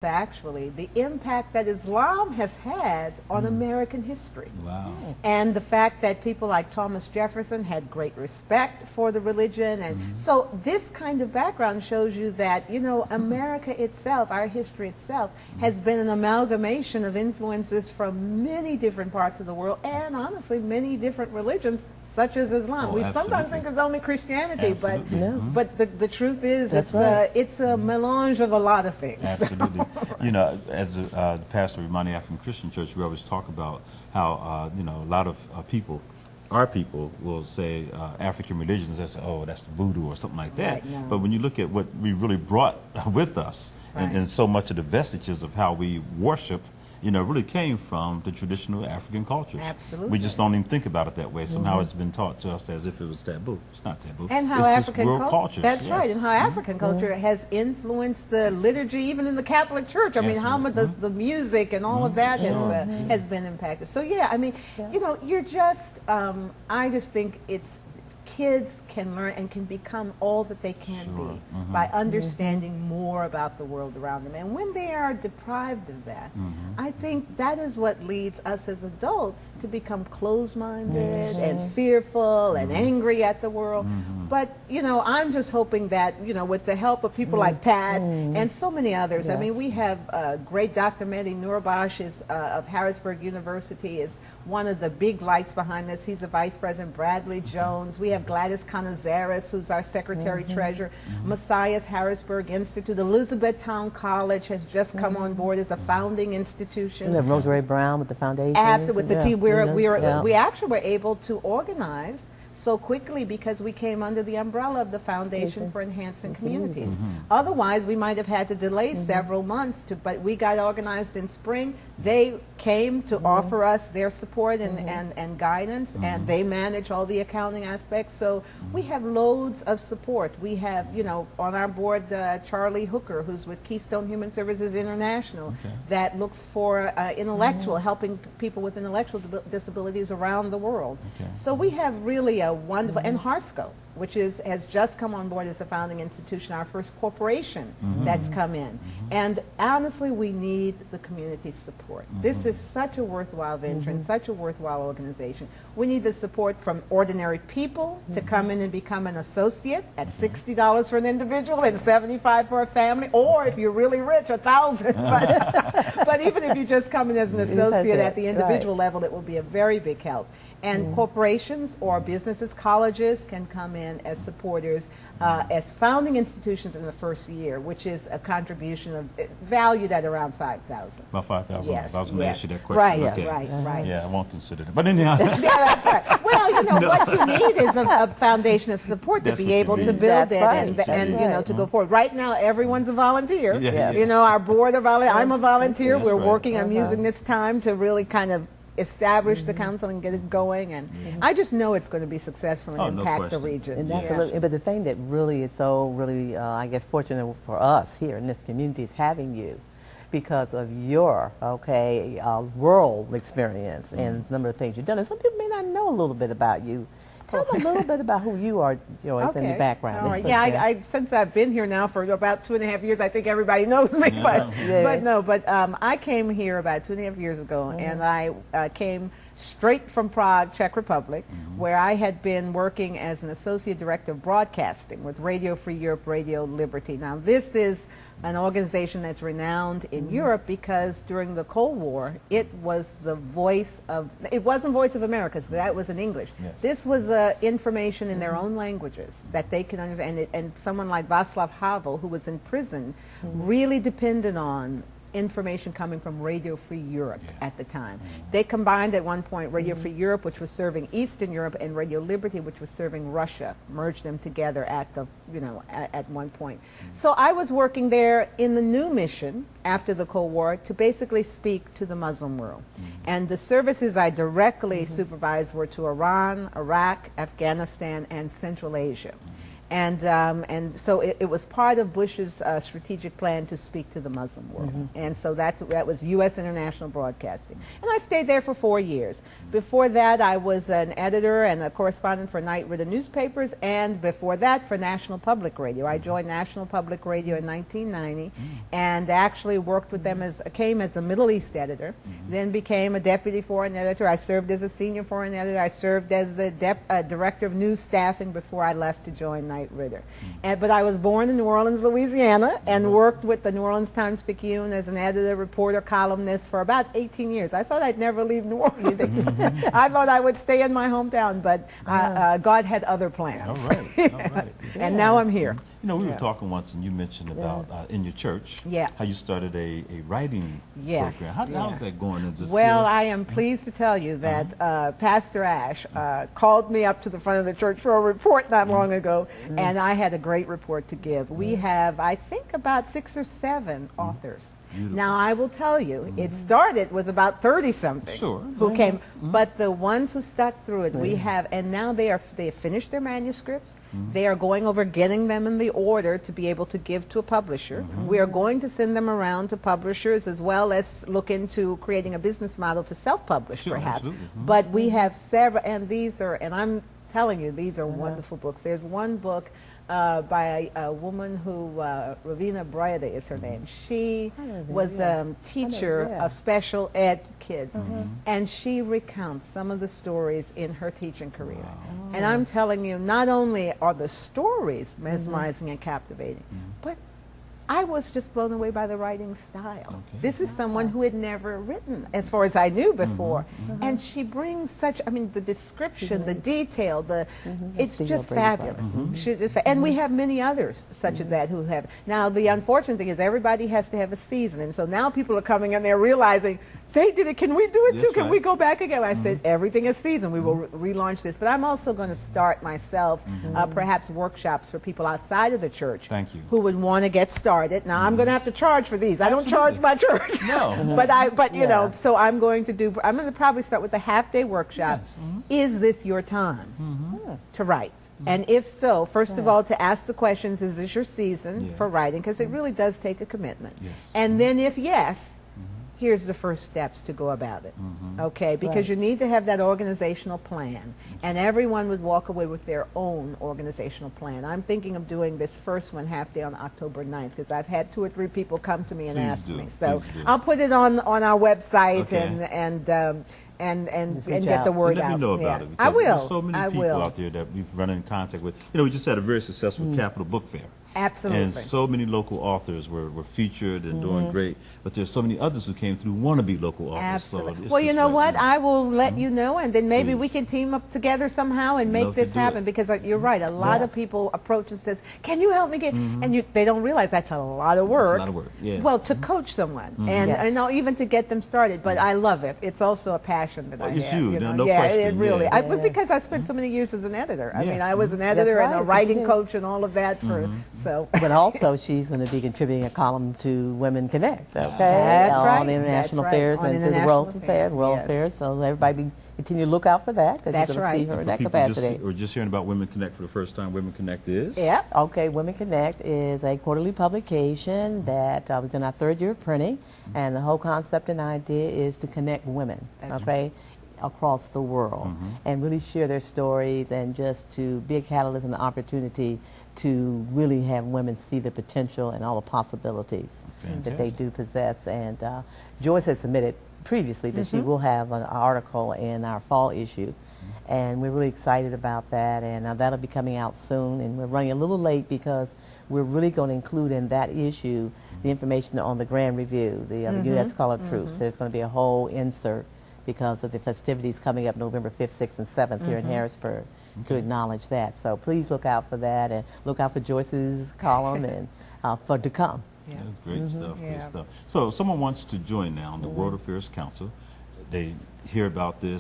actually the impact that Islam has had on American history. Wow. And the fact that people like Thomas Jefferson had great respect for the religion. And so this kind of background shows you that, you know, America itself, our history itself, has been an amalgamation of influences from many different parts of the world and honestly many different religions such as Islam. Oh, We absolutely. sometimes think it's only Christianity, Absolutely. but the truth is it's a melange of a lot of things. Absolutely. You know, as the pastor of Mighty African Christian Church, we always talk about how, you know, a lot of people, our people will say African religions, they say, oh, that's voodoo or something like that. Right, no. But when you look at what we really brought with us and so much of the vestiges of how we worship, you know, really came from the traditional African cultures. Absolutely. We just don't even think about it that way. Somehow it's been taught to us as if it was taboo. It's not taboo. And how it's African just world culture. That's right, and how African culture has influenced the liturgy, even in the Catholic Church. I mean, how much does the music and all of that has been impacted. So yeah, I mean, you know, you're just, I just think it's, kids can learn and can become all that they can be by understanding more about the world around them. And when they are deprived of that, I think that is what leads us as adults to become closed-minded and fearful and angry at the world. But, you know, I'm just hoping that, you know, with the help of people like Pat and so many others, I mean, we have great Dr. Mehdi Nourbash is, of Harrisburg University is one of the big lights behind this. He's the vice president. Bradley Jones. We have Gladys Canizares, who's our secretary treasurer. Messiah's Harrisburg Institute. Elizabethtown College has just come on board as a founding institution. And then Rosemary Brown with the foundation. Absolutely. With the team, we actually were able to organize so quickly because we came under the umbrella of the Foundation for Enhancing Communities. Otherwise, we might have had to delay several months, but we got organized in spring. They came to offer us their support and guidance, and they manage all the accounting aspects. So we have loads of support. We have, you know, on our board, Charlie Hooker, who's with Keystone Human Services International, that looks for intellectual, helping people with intellectual disabilities around the world. So we have really a wonderful, and Harsco, which has just come on board as a founding institution, our first corporation that's come in. And honestly, we need the community support. This is such a worthwhile venture and such a worthwhile organization. We need the support from ordinary people to come in and become an associate at $60 for an individual and $75 for a family, or if you're really rich, $1,000. But even if you just come in as an associate at the individual level, it will be a very big help. And corporations or businesses, colleges can come in as supporters, as founding institutions in the first year, which is a contribution of valued at around $5,000. About $5,000. Yes, I was going to ask you that question. Right, right. Yeah, I won't consider that. But anyhow. Yeah, that's right. Well, you know, what you need is a foundation of support to be able to build it and you know, to go forward. Right now, everyone's a volunteer. You know, our board are volunteer. I'm a volunteer. We're working. I'm using this time to really kind of establish the council and get it going, and I just know it's going to be successful and impact the region. And absolutely, but the thing that really is so I guess fortunate for us here in this community is having you, because of your world experience and the number of things you've done. And some people may not know a little bit about you. Tell them a little bit about who you are, Joyce, in the background. All right. Yeah, I since I've been here now for about 2.5 years, I think everybody knows me. But I came here about 2.5 years ago, and I came straight from Prague, Czech Republic, where I had been working as an associate director of broadcasting with Radio Free Europe, Radio Liberty. Now, this is an organization that's renowned in Europe because during the Cold War, it was the voice of, it wasn't Voice of America, so that was in English. This was information in their own languages that they could understand. And someone like Václav Havel, who was in prison, really depended on information coming from Radio Free Europe at the time. They combined at one point Radio Free Europe, which was serving Eastern Europe, and Radio Liberty, which was serving Russia, merged them together at the, at one point. So I was working there in the new mission after the Cold War to basically speak to the Muslim world. And the services I directly supervised were to Iran, Iraq, Afghanistan, and Central Asia. And so it was part of Bush's strategic plan to speak to the Muslim world. And so that was U.S. International Broadcasting. And I stayed there for 4 years. Before that, I was an editor and a correspondent for Night Ritter newspapers, and before that for National Public Radio. I joined National Public Radio in 1990 and actually worked with them came as a Middle East editor, then became a deputy foreign editor. I served as a senior foreign editor. I served as the director of news staffing before I left to join Night Ritter. But I was born in New Orleans, Louisiana, and worked with the New Orleans Times-Picayune as an editor, reporter, columnist for about 18 years. I thought I'd never leave New Orleans. I thought I would stay in my hometown, but God had other plans. All right, all right. And now I'm here. You know, we were talking once, and you mentioned about in your church, how you started a writing program. How's that going? Well, I am pleased to tell you that Pastor Ash called me up to the front of the church for a report not long ago, and I had a great report to give. We have, I think, about 6 or 7 authors. Beautiful. Now, I will tell you, it started with about 30-something who came, but the ones who stuck through it, we have, and now they have finished their manuscripts. They are going over getting them in the order to be able to give to a publisher. We are going to send them around to publishers, as well as look into creating a business model to self-publish, perhaps. But we have several, and these are, and I'm telling you, these are wonderful books. There's one book by a woman who, Ravina Brayade is her name. She was a teacher of special ed kids, and she recounts some of the stories in her teaching career. And I'm telling you, not only are the stories mesmerizing and captivating, but I was just blown away by the writing style. This is someone who had never written, as far as I knew before. And she brings such, I mean, the description, the detail, it's just fabulous. And we have many others such as that who have. Now, the unfortunate thing is everybody has to have a season. And so now people are coming and they're realizing, they did it, can we do it too? Can we go back again? I said, everything is season. We will relaunch this. But I'm also going to start myself, perhaps workshops for people outside of the church who would want to get started. Now I'm going to have to charge for these. I don't charge my church. No. But you know, so I'm going to probably start with a half-day workshop. Is this your time to write? And if so, first of all, to ask the questions, is this your season for writing? Because it really does take a commitment. And then if yes, here's the first steps to go about it, okay? Because you need to have that organizational plan, and everyone would walk away with their own organizational plan. I'm thinking of doing this first one half day on October 9th, because I've had 2 or 3 people come to me and ask me. So I'll put it on our website and get the word out. Let me know about it. I will. There's so many people out there that we've run in contact with. You know, we just had a very successful Capitol Book Fair. Absolutely. And so many local authors were featured and doing great, but there's so many others who came through want to be local authors. Absolutely. So well, you know what? I will let you know, and then maybe we can team up together somehow and make this happen, because you're right. A lot of people approach and says, can you help me get, and they don't realize that's a lot of work. That's a lot of work, Well, to coach someone, and even to get them started, but I love it. It's also a passion that I have. It's you, know? no question. It really, because I spent so many years as an editor. I mean, I was an editor and a writing coach and all of that for, But also, she's going to be contributing a column to Women Connect, okay? That's right. On the international affairs and to the world affairs. So everybody continue to look out for that, because you're going to see her in that capacity. We're just hearing about Women Connect for the first time. Women Connect is? Okay, Women Connect is a quarterly publication that was in our 3rd year of printing, and the whole concept and idea is to connect women, across the world, and really share their stories, and just to be a catalyst and an opportunity to really have women see the potential and all the possibilities that they do possess. And Joyce has submitted previously, but she will have an article in our fall issue, and we're really excited about that, and that'll be coming out soon. And we're running a little late because we're really going to include in that issue the information on the Grand Review, the U.S. Colored Troops. There's going to be a whole insert because of the festivities coming up November 5th, 6th, and 7th here in Harrisburg to acknowledge that. So please look out for that, and look out for Joyce's column and for to come. That's great stuff, great stuff. So if someone wants to join now on the World Affairs Council, they hear about this,